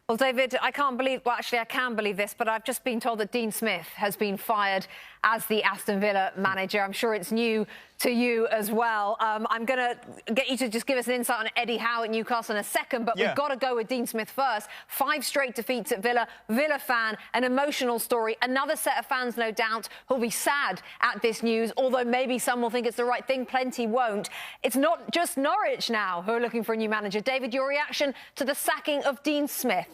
Well, David, I can't believe, well, actually, I can believe this, but I've just been told that Dean Smith has been fired as the Aston Villa manager. I'm sure it's new to you as well. I'm going to get you to just give us an insight on Eddie Howe at Newcastle in a second, but we've got to go with Dean Smith first. 5 straight defeats at Villa. Villa fan, an emotional story. Another set of fans, no doubt, who'll be sad at this news, although maybe some will think it's the right thing, plenty won't. It's not just Norwich now who are looking for a new manager. David, your reaction to the sacking of Dean Smith?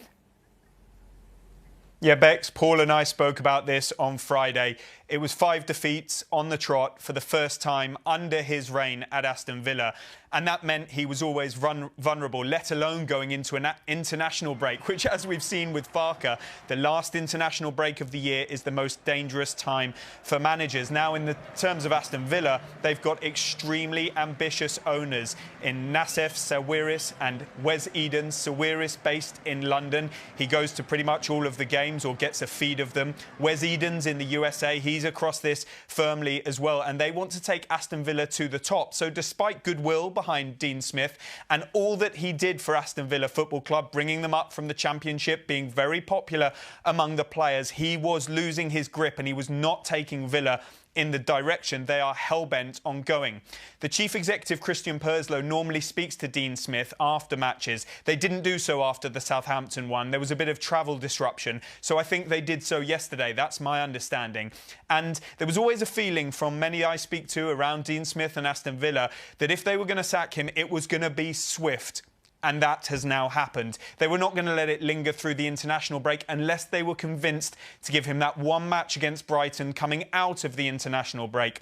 Yeah, Bex, Paul and I spoke about this on Friday. It was 5 defeats on the trot for the first time under his reign at Aston Villa. And that meant he was always vulnerable, let alone going into an international break, which, as we've seen with Farke, the last international break of the year is the most dangerous time for managers. Now, in the terms of Aston Villa, they've got extremely ambitious owners in Nassef Sawiris and Wes Edens. Sawiris, based in London. He goes to pretty much all of the games or gets a feed of them. Wes Edens in the USA, he's across this firmly as well. And they want to take Aston Villa to the top. So despite goodwill behind Dean Smith and all that he did for Aston Villa Football Club, bringing them up from the Championship, being very popular among the players, he was losing his grip and he was not taking Villa in the direction they are hell-bent on going. The chief executive, Christian Purslow, normally speaks to Dean Smith after matches. They didn't do so after the Southampton one. There was a bit of travel disruption, so I think they did so yesterday. That's my understanding. And there was always a feeling from many I speak to around Dean Smith and Aston Villa that if they were going to sack him, it was going to be swift. And that has now happened. They were not going to let it linger through the international break unless they were convinced to give him that one match against Brighton coming out of the international break.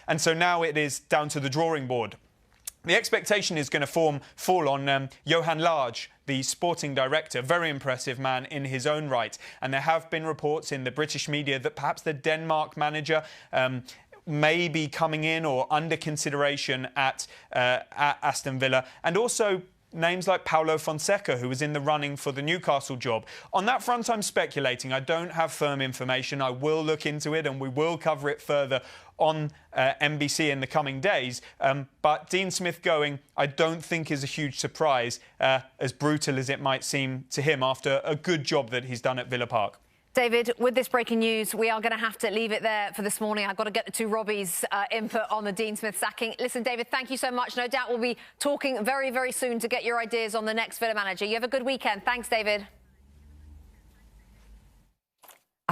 And so now it is down to the drawing board. The expectation is going to fall on Johan Large, the sporting director, very impressive man in his own right. And there have been reports in the British media that perhaps the Denmark manager may be coming in or under consideration at Aston Villa. And also names like Paulo Fonseca, who was in the running for the Newcastle job. On that front, I'm speculating. I don't have firm information. I will look into it and we will cover it further on NBC in the coming days. But Dean Smith going, I don't think is a huge surprise, as brutal as it might seem to him after a good job that he's done at Villa Park. David, with this breaking news, we are going to have to leave it there for this morning. I've got to get to Robbie's input on the Dean Smith sacking. Listen, David, thank you so much. No doubt we'll be talking very, very soon to get your ideas on the next Villa manager. You have a good weekend. Thanks, David.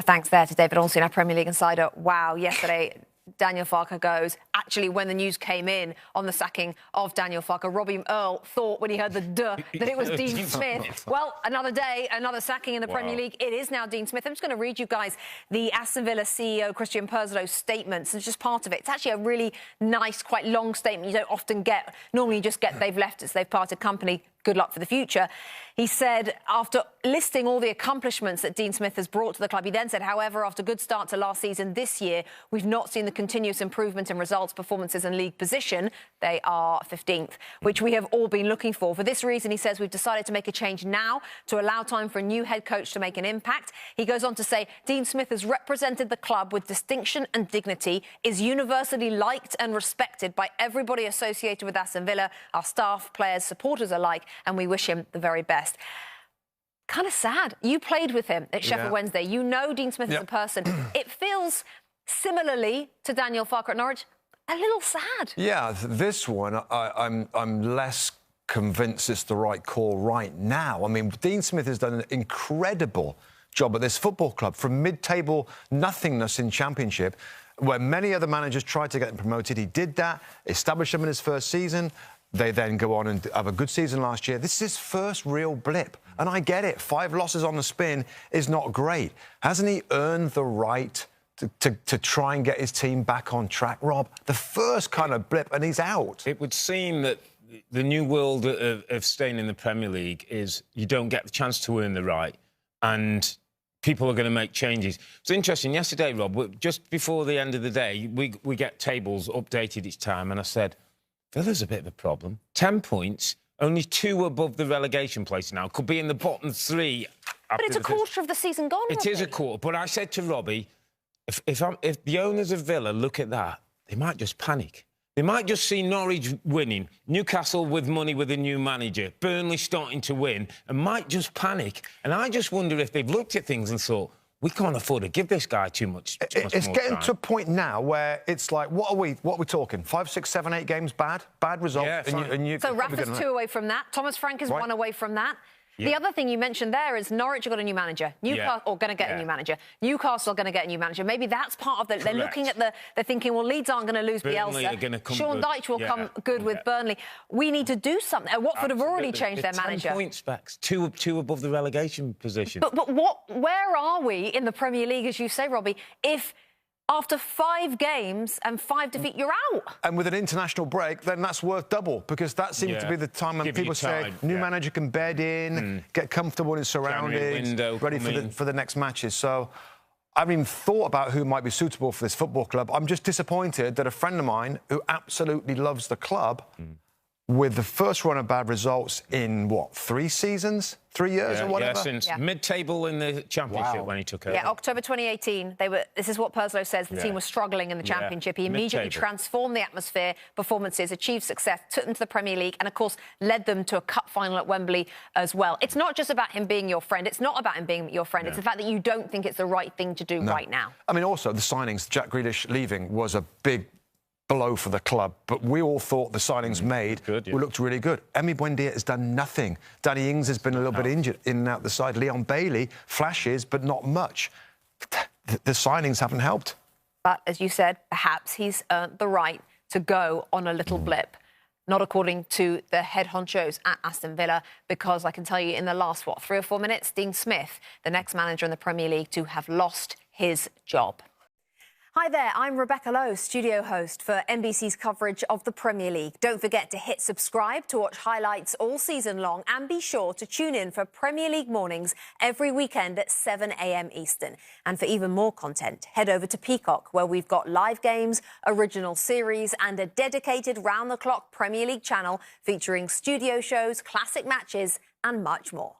Thanks there to David Olsen, our Premier League insider. Wow, yesterday Daniel Farke goes. Actually, when the news came in on the sacking of Daniel Farke, Robbie Earle thought when he heard the duh that it was Dean Smith. Well, another day, another sacking in the Premier League. It is now Dean Smith. I'm just going to read you guys the Aston Villa CEO, Christian Purslow's statements. It's just part of it. It's actually a really nice, quite long statement you don't often get. Normally you just get they've left us, they've parted company. Good luck for the future. He said, after listing all the accomplishments that Dean Smith has brought to the club, he then said, however, after a good start to last season this year, we've not seen the continuous improvement in results, performances and league position. They are 15th, which we have all been looking for. For this reason, he says, we've decided to make a change now to allow time for a new head coach to make an impact. He goes on to say, Dean Smith has represented the club with distinction and dignity, is universally liked and respected by everybody associated with Aston Villa, our staff, players, supporters alike, and we wish him the very best. Kind of sad. You played with him at Sheffield Wednesday. You know Dean Smith as a person. It feels, similarly to Daniel Farke at Norwich, a little sad. Yeah, this one, I'm less convinced it's the right call right now. I mean, Dean Smith has done an incredible job at this football club, from mid-table nothingness in Championship, where many other managers tried to get him promoted. He did that, established them in his first season. They then go on and have a good season last year. This is his first real blip. And I get it. 5 losses on the spin is not great. Hasn't he earned the right to try and get his team back on track, Rob? The first kind of blip, and he's out. It would seem that the new world of staying in the Premier League is you don't get the chance to earn the right, and people are going to make changes. It's interesting. Yesterday, Rob, just before the end of the day, we get tables updated each time, and I said, Villa's a bit of a problem. 10 points, only 2 above the relegation place now. Could be in the bottom 3. But it's a quarter of the season gone, It is a quarter. But I said to Robbie, if the owners of Villa look at that, they might just panic. They might just see Norwich winning, Newcastle with money with a new manager, Burnley starting to win, and might just panic. And I just wonder if they've looked at things and thought, we can't afford to give this guy too much It's more getting time. to a point now where it's like, what are we talking? 5, 6, 7, 8 games bad result. Yeah, so Rafa's 2 away from that. Thomas Frank is 1 away from that. Yeah. The other thing you mentioned there is Norwich have got a new manager. Newcastle are going to get a new manager. Newcastle are going to get a new manager. Maybe that's part of the... They're looking at they're thinking, well, Leeds aren't going to lose Bielsa. Sean Dyche will come good with Burnley. We need to do something. Watford have already changed their manager. 10 points back, two above the relegation position. But where are we in the Premier League, as you say, Robbie, if... After 5 games and 5 defeats, you're out. And with an international break, then that's worth double, because that seems to be the time when people say new manager can bed in, get comfortable in his surroundings, ready for the next matches. So I haven't even thought about who might be suitable for this football club. I'm just disappointed that a friend of mine who absolutely loves the club, with the first run of bad results in, 3 seasons? 3 years or whatever? Yeah, since mid-table in the Championship when he took over. Yeah, October 2018, this is what Purslow says, the team was struggling in the Championship. He immediately transformed the atmosphere, performances, achieved success, took them to the Premier League and, of course, led them to a cup final at Wembley as well. It's not just about him being your friend. It's not about him being your friend. It's the fact that you don't think it's the right thing to do right now. I mean, also, the signings, Jack Grealish leaving was a big blow for the club, but we all thought the signings made looked really good. Emi Buendia has done nothing. Danny Ings has been a little bit injured in and out the side. Leon Bailey flashes, but not much. The signings haven't helped. But as you said, perhaps he's earned the right to go on a little blip. Not according to the head honchos at Aston Villa, because I can tell you in the last, 3 or 4 minutes, Dean Smith, the next manager in the Premier League, to have lost his job. Hi there, I'm Rebecca Lowe, studio host for NBC's coverage of the Premier League. Don't forget to hit subscribe to watch highlights all season long, and be sure to tune in for Premier League mornings every weekend at 7 a.m. Eastern. And for even more content, head over to Peacock, where we've got live games, original series and a dedicated round-the-clock Premier League channel featuring studio shows, classic matches and much more.